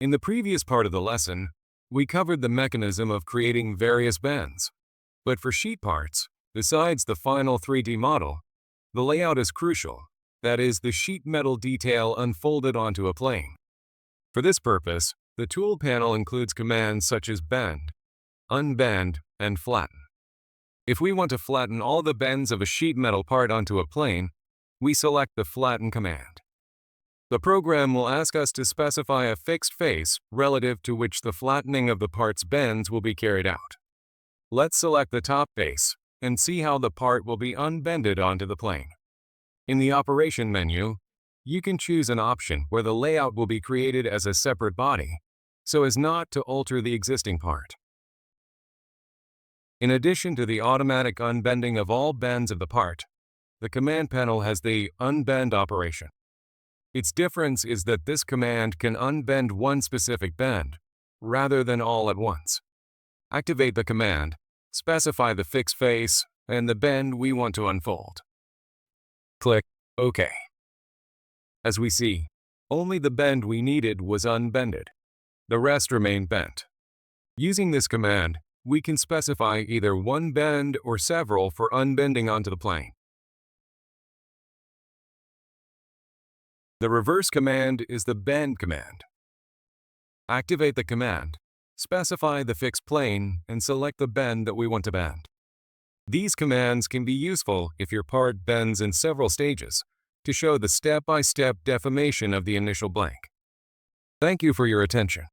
In the previous part of the lesson, we covered the mechanism of creating various bends. But for sheet parts, besides the final 3D model, the layout is crucial, that is, the sheet metal detail unfolded onto a plane. For this purpose, the tool panel includes commands such as bend, unbend, and flatten. If we want to flatten all the bends of a sheet metal part onto a plane, we select the flatten command. The program will ask us to specify a fixed face relative to which the flattening of the part's bends will be carried out. Let's select the top face and see how the part will be unbended onto the plane. In the Operation menu, you can choose an option where the layout will be created as a separate body, so as not to alter the existing part. In addition to the automatic unbending of all bends of the part, the command panel has the Unbend operation. Its difference is that this command can unbend one specific bend, rather than all at once. Activate the command, specify the fixed face, and the bend we want to unfold. Click OK. As we see, only the bend we needed was unbended. The rest remained bent. Using this command, we can specify either one bend or several for unbending onto the plane. The reverse command is the bend command. Activate the command, specify the fixed plane, and select the bend that we want to bend. These commands can be useful if your part bends in several stages to show the step-by-step deformation of the initial blank. Thank you for your attention.